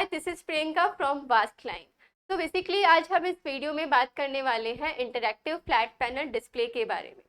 Hi, this is Priyanka from vast line. तो basically आज हम इस वीडियो में बात करने वाले हैं इंटरैक्टिव फ्लैट पैनल डिस्प्ले के बारे में।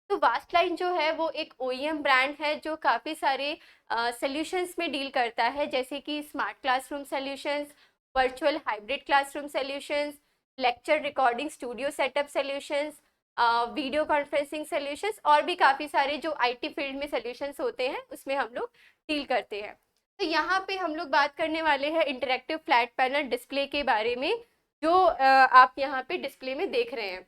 तो वास्ट लाइन जो है वो एक OEM ब्रांड है जो काफ़ी सारे सॉल्यूशंस में डील करता है, जैसे कि smart classroom solutions, virtual hybrid classroom solutions, lecture recording studio setup solutions, video conferencing solutions और भी काफ़ी सारे जो IT फील्ड में सॉल्यूशंस होते हैं उसमें हम लोग डील करते हैं। तो यहाँ पे हम लोग बात करने वाले हैं इंटरैक्टिव फ्लैट पैनल डिस्प्ले के बारे में, जो आप यहाँ पे डिस्प्ले में देख रहे हैं।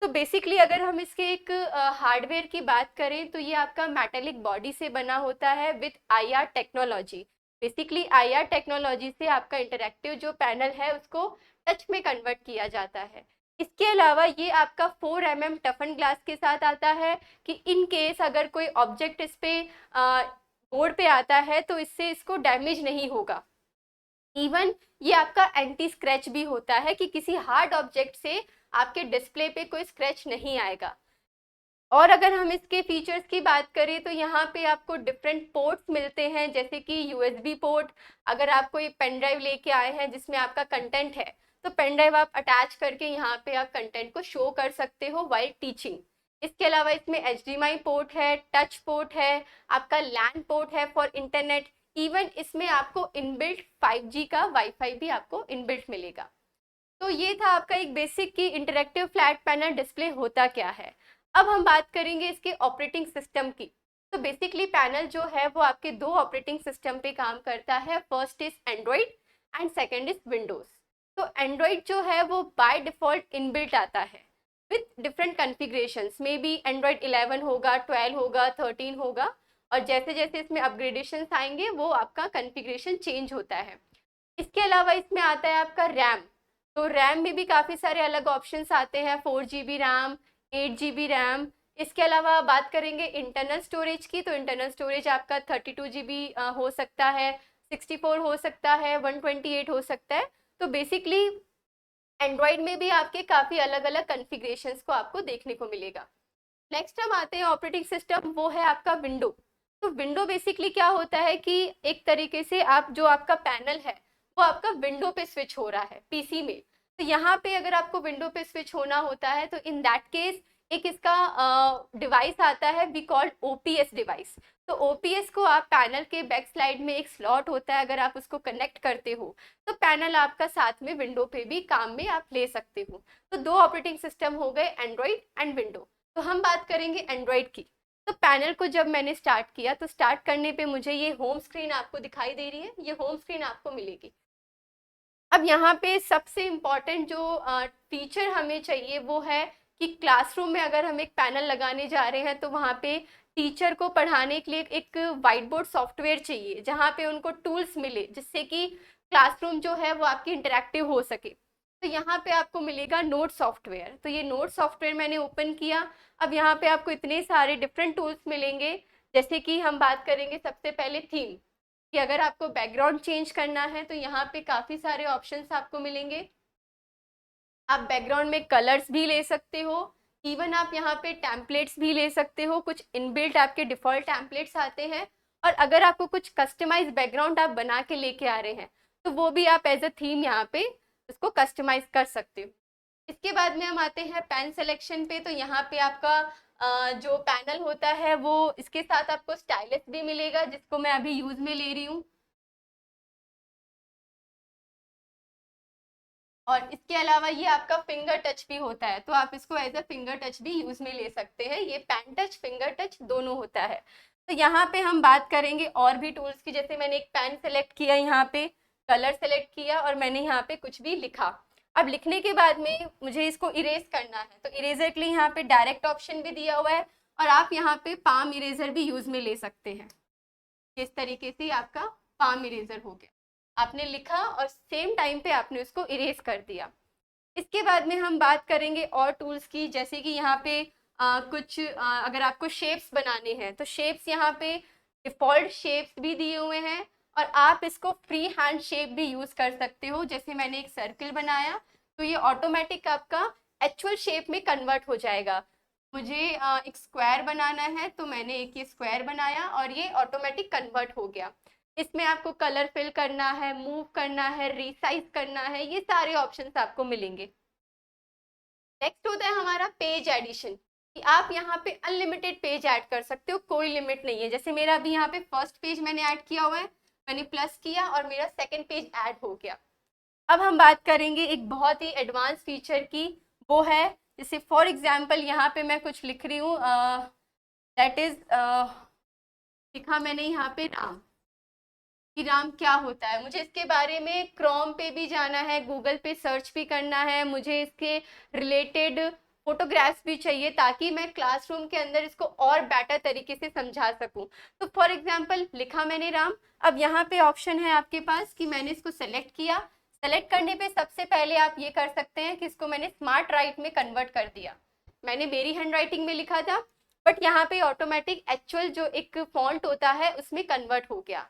तो बेसिकली अगर हम इसके एक हार्डवेयर की बात करें तो ये आपका मेटेलिक बॉडी से बना होता है with IR technology. Basically IR technology से आपका इंटरैक्टिव जो पैनल है उसको टच में कन्वर्ट किया जाता है। इसके अलावा ये आपका 4 mm टफन ग्लास के साथ आता है कि इन केस अगर कोई ऑब्जेक्ट इस पे बोर्ड पे आता है तो इससे इसको डैमेज नहीं होगा। इवन ये आपका एंटी स्क्रैच भी होता है कि किसी हार्ड ऑब्जेक्ट से आपके डिस्प्ले पे कोई स्क्रैच नहीं आएगा। और अगर हम इसके फीचर्स की बात करें तो यहाँ पे आपको डिफरेंट पोर्ट्स मिलते हैं, जैसे कि USB पोर्ट। अगर आप कोई पेन ड्राइव लेके आए हैं जिसमें आपका कंटेंट है तो पेन ड्राइव आप अटैच करके यहाँ पे आप कंटेंट को शो कर सकते हो वाइल टीचिंग। इसके अलावा इसमें HDMI पोर्ट है, टच पोर्ट है, आपका LAN पोर्ट है फॉर इंटरनेट। इवन इसमें आपको इनबिल्ट 5G का वाईफाई भी आपको इनबिल्ट मिलेगा। तो ये था आपका एक बेसिक की इंटरैक्टिव फ्लैट पैनल डिस्प्ले होता क्या है। अब हम बात करेंगे इसके ऑपरेटिंग सिस्टम की। तो बेसिकली पैनल जो है वो आपके 2 ऑपरेटिंग सिस्टम पे काम करता है। First is Android and second is Windows. तो एंड्रॉइड जो है वो बाय डिफॉल्ट इनबिल्ट आता है with different configurations. May be Android 11 होगा, 12 होगा, 13 होगा, और जैसे जैसे इसमें अपग्रेडेशंस आएंगे वो आपका कॉन्फ़िगरेशन चेंज होता है। इसके अलावा इसमें आता है आपका रैम। तो रैम में भी काफ़ी सारे अलग ऑप्शंस आते हैं, 4GB रैम, 8GB रैम। इसके अलावा बात करेंगे इंटरनल स्टोरेज की, तो इंटरनल स्टोरेज आपका 32GB हो सकता है, 64 हो सकता है, 128 हो सकता है। तो बेसिकली एंड्रॉइड में भी आपके काफ़ी अलग अलग कॉन्फ़िगरेशंस को आपको देखने को मिलेगा। नेक्स्ट हम आते हैं ऑपरेटिंग सिस्टम, वो है आपका विंडो। तो विंडो बेसिकली क्या होता है कि एक तरीके से आप जो आपका पैनल है वो आपका विंडो पे स्विच हो रहा है PC में। तो यहाँ पे अगर आपको विंडो पे स्विच होना होता है तो इन दैट केस एक इसका डिवाइस आता है, वी कॉल्ड OPS डिवाइस। तो OPS को आप पैनल के बैक स्लाइड में एक स्लॉट होता है, अगर आप उसको कनेक्ट करते हो तो पैनल आपका साथ में विंडो पे भी काम में आप ले सकते हो। तो 2 ऑपरेटिंग सिस्टम हो गए, एंड्रॉइड एंड विंडो। तो हम बात करेंगे एंड्रॉइड की। तो पैनल को जब मैंने स्टार्ट किया तो स्टार्ट करने पे मुझे ये होम स्क्रीन आपको दिखाई दे रही है, ये होम स्क्रीन आपको मिलेगी। अब यहाँ पे सबसे इम्पॉर्टेंट जो फीचर हमें चाहिए वो है कि क्लासरूम में अगर हम एक पैनल लगाने जा रहे हैं तो वहाँ पे टीचर को पढ़ाने के लिए एक वाइट बोर्ड सॉफ्टवेयर चाहिए जहाँ पे उनको टूल्स मिले जिससे कि क्लासरूम जो है वो आपकी इंटरैक्टिव हो सके। तो यहाँ पे आपको मिलेगा नोट सॉफ्टवेयर। तो ये नोट सॉफ्टवेयर मैंने ओपन किया। अब यहाँ पे आपको इतने सारे डिफरेंट टूल्स मिलेंगे, जैसे कि हम बात करेंगे सबसे पहले थीम, कि अगर आपको बैकग्राउंड चेंज करना है तो यहाँ पे काफ़ी सारे ऑप्शंस आपको मिलेंगे। आप बैकग्राउंड में कलर्स भी ले सकते हो, इवन आप यहाँ पे टेम्पलेट्स भी ले सकते हो। कुछ इनबिल्ट आपके डिफ़ॉल्ट टेम्पलेट्स आते हैं, और अगर आपको कुछ कस्टमाइज बैकग्राउंड आप बना के लेके आ रहे हैं तो वो भी आप एज अ थीम यहाँ पे उसको कस्टमाइज कर सकते हो। इसके बाद में हम आते हैं पेन सिलेक्शन पे। तो यहाँ पे आपका जो पैनल होता है वो इसके साथ आपको स्टाइलस भी मिलेगा, जिसको मैं अभी यूज़ में ले रही हूँ। और इसके अलावा ये आपका फिंगर टच भी होता है, तो आप इसको एज अ फिंगर टच भी यूज में ले सकते हैं। ये पेन टच, फिंगर टच दोनों होता है। तो यहाँ पे हम बात करेंगे और भी टूल्स की, जैसे मैंने एक पेन सेलेक्ट किया, यहाँ पे कलर सेलेक्ट किया और मैंने यहाँ पे कुछ भी लिखा। अब लिखने के बाद में मुझे इसको इरेज करना है, तो इरेजर के लिए यहाँ पे डायरेक्ट ऑप्शन भी दिया हुआ है, और आप यहाँ पे पाम इरेजर भी यूज में ले सकते हैं। इस तरीके से आपका पाम इरेजर हो गया, आपने लिखा और सेम टाइम पे आपने उसको इरेज कर दिया। इसके बाद में हम बात करेंगे और टूल्स की, जैसे कि यहाँ पे कुछ अगर आपको शेप्स बनाने हैं तो शेप्स यहाँ पे डिफ़ॉल्ट शेप्स भी दिए हुए हैं, और आप इसको फ्री हैंड शेप भी यूज़ कर सकते हो। जैसे मैंने एक सर्कल बनाया तो ये ऑटोमेटिक आपका एक्चुअल शेप में कन्वर्ट हो जाएगा। मुझे एक स्क्वायर बनाना है तो मैंने एक ये स्क्वायर बनाया और ये ऑटोमेटिक कन्वर्ट हो गया। इसमें आपको कलर फिल करना है, मूव करना है, रिसाइज करना है, ये सारे ऑप्शंस आपको मिलेंगे। नेक्स्ट होता है हमारा पेज एडिशन, कि आप यहाँ पे अनलिमिटेड पेज ऐड कर सकते हो, कोई लिमिट नहीं है। जैसे मेरा अभी यहाँ पे फर्स्ट पेज मैंने ऐड किया हुआ है, मैंने प्लस किया और मेरा सेकंड पेज ऐड हो गया। अब हम बात करेंगे एक बहुत ही एडवांस फीचर की, वो है जैसे फॉर एग्जाम्पल यहाँ पे मैं कुछ लिख रही हूँ, दैट इज लिखा मैंने यहाँ पे राम, कि राम क्या होता है। मुझे इसके बारे में क्रोम पे भी जाना है, गूगल पे सर्च भी करना है, मुझे इसके रिलेटेड फोटोग्राफ्स भी चाहिए ताकि मैं क्लासरूम के अंदर इसको और बेटर तरीके से समझा सकूं। तो फॉर एग्जांपल लिखा मैंने राम, अब यहाँ पे ऑप्शन है आपके पास कि मैंने इसको सेलेक्ट किया। सेलेक्ट करने पे सबसे पहले आप ये कर सकते हैं कि इसको मैंने स्मार्ट राइट में कन्वर्ट कर दिया। मैंने मेरी हैंड राइटिंग में लिखा था, बट यहाँ पे ऑटोमेटिक एक्चुअल जो एक फॉन्ट होता है उसमें कन्वर्ट हो गया।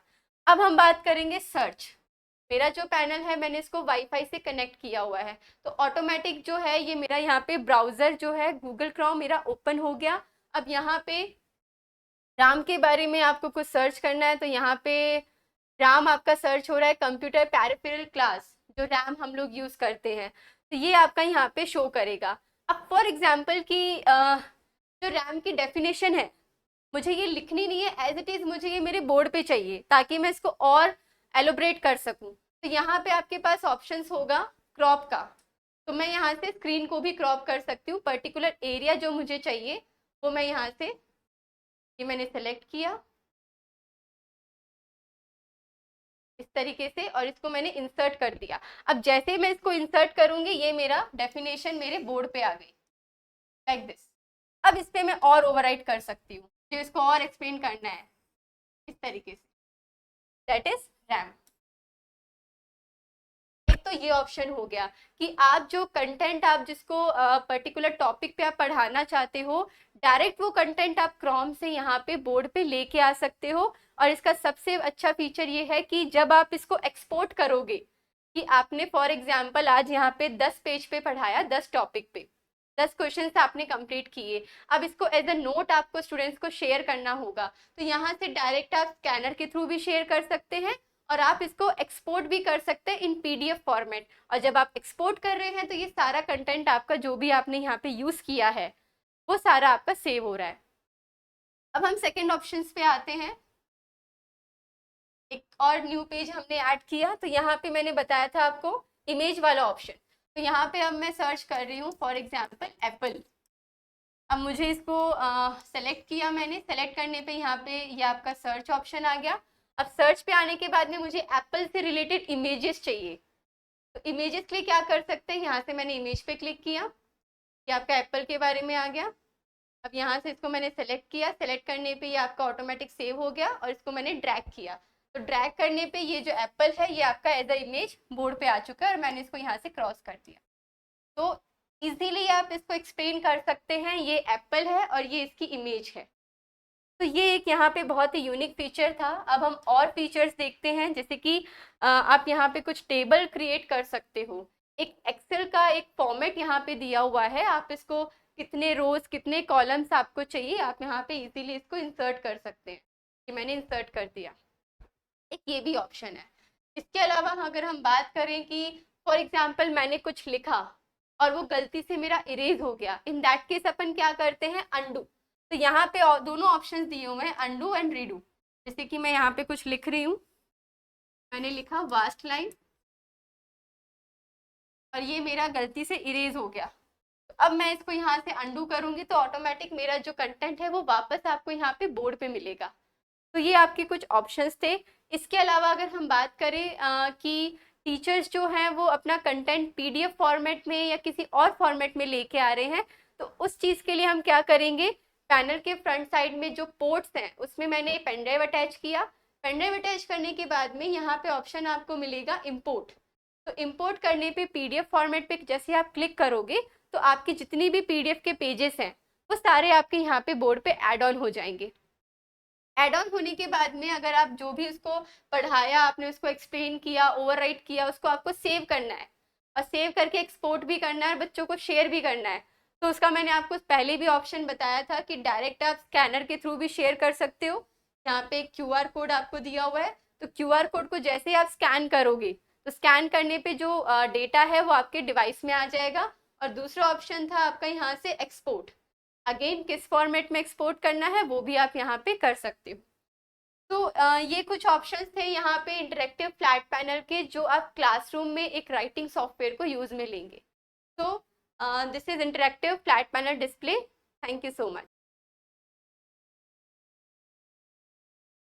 अब हम बात करेंगे सर्च। मेरा जो पैनल है मैंने इसको वाईफाई से कनेक्ट किया हुआ है, तो ऑटोमेटिक जो है ये मेरा यहाँ पे ब्राउजर जो है गूगल क्रोम मेरा ओपन हो गया। अब यहाँ पे राम के बारे में आपको कुछ सर्च करना है, तो यहाँ पे राम आपका सर्च हो रहा है, कंप्यूटर पेरिफेरल क्लास, जो रैम हम लोग यूज करते हैं, तो ये आपका यहाँ पे शो करेगा। अब फॉर एग्जाम्पल की जो रैम की डेफिनेशन है मुझे ये लिखनी नहीं है एज इट इज, मुझे ये मेरे बोर्ड पे चाहिए ताकि मैं इसको और एलोबरेट कर सकूं। तो यहाँ पे आपके पास ऑप्शंस होगा क्रॉप का, तो मैं यहाँ से स्क्रीन को भी क्रॉप कर सकती हूँ। पर्टिकुलर एरिया जो मुझे चाहिए वो मैं यहाँ से, ये मैंने सेलेक्ट किया इस तरीके से और इसको मैंने इंसर्ट कर दिया। अब जैसे मैं इसको इंसर्ट करूंगी ये मेरा डेफिनेशन मेरे बोर्ड पे आ गई लाइक दिस। अब इस पे मैं और ओवरराइट कर सकती हूँ, जो इसको और एक्सप्लेन करना है इस तरीके से, दैट इज रैम। एक तो ये ऑप्शन हो गया कि आप जो कंटेंट आप जिसको पर्टिकुलर टॉपिक पे आप पढ़ाना चाहते हो, डायरेक्ट वो कंटेंट आप क्रोम से यहाँ पे बोर्ड पे लेके आ सकते हो। और इसका सबसे अच्छा फीचर ये है कि जब आप इसको एक्सपोर्ट करोगे, कि आपने फॉर एग्जाम्पल आज यहाँ पे 10 पेज पे पढ़ाया, 10 टॉपिक पे 10 क्वेश्चंस आपने कंप्लीट किए, अब इसको एज अ नोट आपको स्टूडेंट्स को शेयर करना होगा, तो यहाँ से डायरेक्ट आप स्कैनर के थ्रू भी शेयर कर सकते हैं और आप इसको एक्सपोर्ट भी कर सकते हैं इन पीडीएफ फॉर्मेट। और जब आप एक्सपोर्ट कर रहे हैं तो ये सारा कंटेंट आपका जो भी आपने यहाँ पे यूज किया है वो सारा आपका सेव हो रहा है। अब हम सेकेंड ऑप्शन पे आते हैं, एक और न्यू पेज हमने ऐड किया, तो यहाँ पे मैंने बताया था आपको इमेज वाला ऑप्शन, तो यहाँ पे अब मैं सर्च कर रही हूँ फॉर एग्जाम्पल एप्पल। अब मुझे इसको सेलेक्ट किया, मैंने सेलेक्ट करने पे यहाँ पे ये आपका सर्च ऑप्शन आ गया। अब सर्च पे आने के बाद में मुझे एप्पल से रिलेटेड इमेजेस चाहिए, तो इमेजेस के लिए क्या कर सकते हैं, यहाँ से मैंने इमेज पे क्लिक किया, ये आपका एप्पल के बारे में आ गया। अब यहाँ से इसको मैंने सेलेक्ट किया, सेलेक्ट करने पे ये आपका ऑटोमेटिक सेव हो गया और इसको मैंने ड्रैग किया, तो ड्रैग करने पे ये जो एप्पल है ये आपका एज अ इमेज बोर्ड पे आ चुका है और मैंने इसको यहाँ से क्रॉस कर दिया। तो इजीली आप इसको एक्सप्लेन कर सकते हैं, ये एप्पल है और ये इसकी इमेज है। तो ये एक यहाँ पे बहुत ही यूनिक फीचर था। अब हम और फीचर्स देखते हैं, जैसे कि आप यहाँ पे कुछ टेबल क्रिएट कर सकते हो। एक एक्सेल का एक फॉर्मेट यहाँ पे दिया हुआ है, आप इसको कितने रोज कितने कॉलम्स आपको चाहिए आप यहाँ पे इजीली इसको इंसर्ट कर सकते हैं, कि मैंने इंसर्ट कर दिया। एक ये भी ऑप्शन है। इसके अलावा अगर हम बात करें कि फॉर एग्जाम्पल मैंने कुछ लिखा और वो गलती से मेरा इरेज हो गया, इन दैट केस अपन क्या करते हैं, अंडू। तो यहाँ पे दोनों ऑप्शंस दिए हुए हैं, अंडू एंड रीडू। जैसे कि मैं यहाँ पे कुछ लिख रही हूँ, मैंने लिखा वास्ट लाइन और ये मेरा गलती से इरेज हो गया, तो अब मैं इसको यहाँ से अंडू करूंगी तो ऑटोमेटिक मेरा जो कंटेंट है वो वापस आपको यहाँ पे बोर्ड पे मिलेगा। तो ये आपके कुछ ऑप्शंस थे। इसके अलावा अगर हम बात करें कि टीचर्स जो हैं वो अपना कंटेंट पीडीएफ फॉर्मेट में या किसी और फॉर्मेट में लेके आ रहे हैं, तो उस चीज़ के लिए हम क्या करेंगे, पैनल के फ्रंट साइड में जो पोर्ट्स हैं उसमें मैंने पेन ड्राइव अटैच किया। पेन ड्राइव अटैच करने के बाद में यहाँ पे ऑप्शन आपको मिलेगा इम्पोर्ट। तो इम्पोर्ट करने पे पीडीएफ फॉर्मेट पे जैसे आप क्लिक करोगे तो आपकी जितनी भी पीडीएफ के पेजेस हैं वो सारे आपके यहाँ पे बोर्ड पे ऐड ऑन हो जाएंगे। एड ऑन होने के बाद में अगर आप जो भी उसको पढ़ाया, आपने उसको एक्सप्लेन किया, ओवरराइट किया, उसको आपको सेव करना है और सेव करके एक्सपोर्ट भी करना है और बच्चों को शेयर भी करना है, तो उसका मैंने आपको पहले भी ऑप्शन बताया था कि डायरेक्ट आप स्कैनर के थ्रू भी शेयर कर सकते हो। यहाँ पे एक क्यूआर कोड आपको दिया हुआ है, तो क्यूआर कोड को जैसे ही आप स्कैन करोगे तो स्कैन करने पे जो डेटा है वो आपके डिवाइस में आ जाएगा। और दूसरा ऑप्शन था आपका यहाँ से एक्सपोर्ट, अगेन किस फॉर्मेट में एक्सपोर्ट करना है वो भी आप यहाँ पे कर सकते हो। तो ये कुछ ऑप्शंस थे यहाँ पे इंटरेक्टिव फ्लैट पैनल के, जो आप क्लासरूम में एक राइटिंग सॉफ्टवेयर को यूज में लेंगे। तो this is interactive flat panel display. Thank you so much.